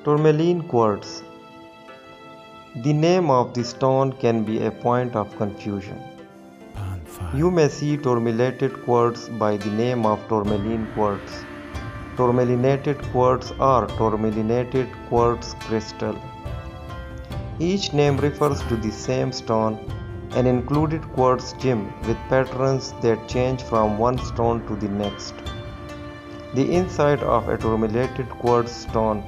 Tourmaline Quartz. The name of the stone can be a point of confusion. You may see tourmalinated quartz by the name of tourmaline quartz, tourmalinated quartz, or tourmalinated quartz crystal. Each name refers to the same stone, an included quartz gem with patterns that change from one stone to the next. The inside of a tourmalinated quartz stone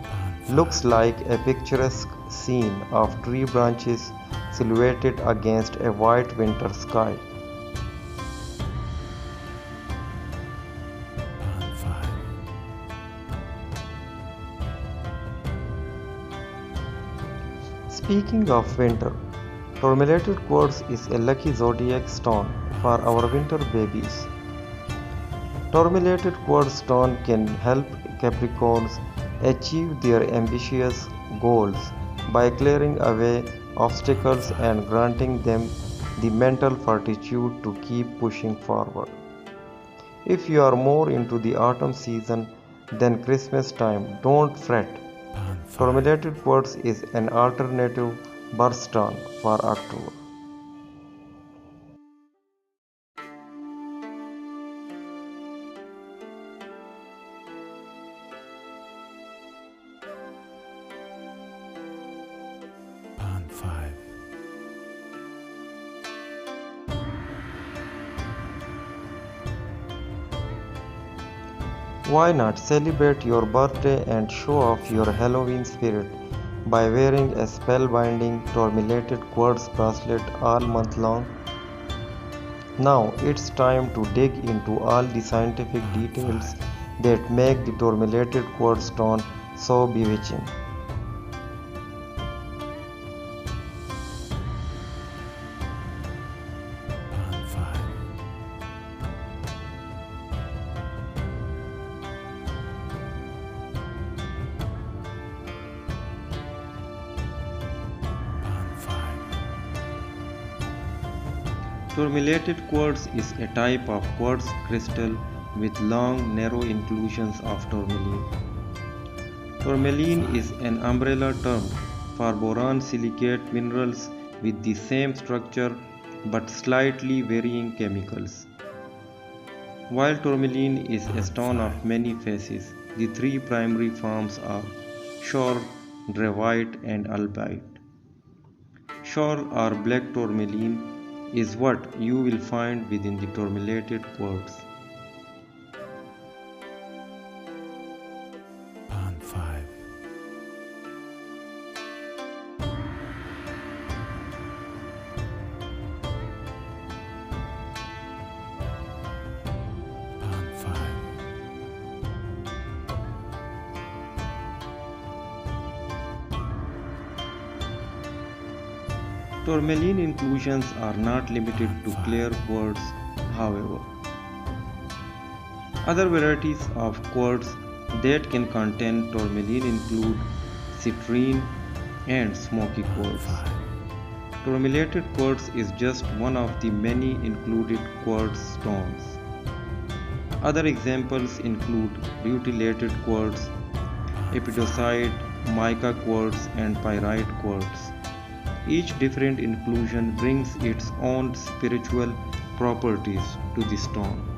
looks like a picturesque scene of tree branches silhouetted against a white winter sky. Speaking of winter, tourmalinated quartz is a lucky zodiac stone for our winter babies. Tourmalinated quartz stone can help Capricorns achieve their ambitious goals by clearing away obstacles and granting them the mental fortitude to keep pushing forward. If you are more into the autumn season than Christmas time, don't fret. Tourmalinated quartz is an alternative birthstone for October. Why not celebrate your birthday and show off your Halloween spirit by wearing a spellbinding tourmalinated quartz bracelet all month long? Now it's time to dig into all the scientific details that make the tourmalinated quartz stone so bewitching. Tourmalinated quartz is a type of quartz crystal with long, narrow inclusions of tourmaline. Tourmaline is an umbrella term for boron silicate minerals with the same structure but slightly varying chemicals. While tourmaline is a stone of many faces, the three primary forms are schorl, dravite, and albite. Schorl or black tourmaline is what you will find within the tourmalinated quartz. Tourmaline inclusions are not limited to clear quartz, however. Other varieties of quartz that can contain tourmaline include citrine and smoky quartz. Tourmalinated quartz is just one of the many included quartz stones. Other examples include rutilated quartz, epidosite, mica quartz, and pyrite quartz. Each different inclusion brings its own spiritual properties to the stone.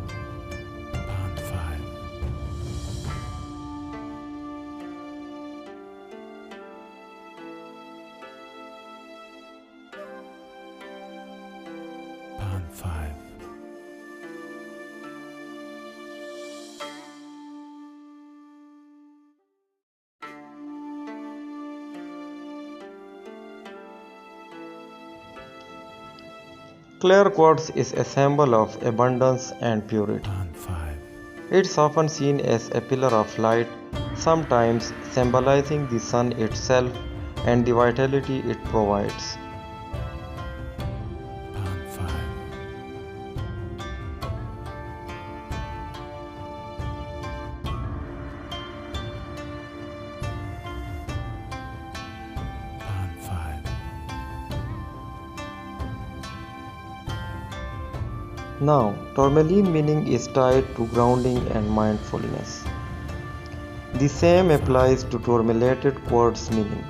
Clear quartz is a symbol of abundance and purity. It's often seen as a pillar of light, sometimes symbolizing the sun itself and the vitality it provides. Now, tourmaline meaning is tied to grounding and mindfulness. The same applies to tourmalated quartz meaning.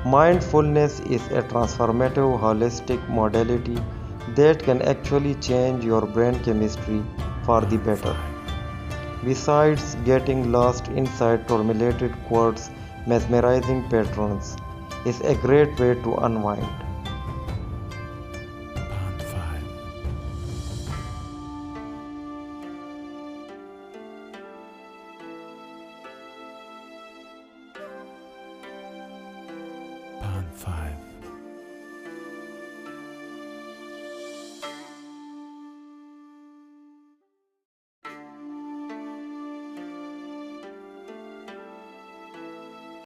Mindfulness is a transformative holistic modality that can actually change your brain chemistry for the better. Besides getting lost inside tourmalated quartz mesmerizing patterns is a great way to unwind. Pan 5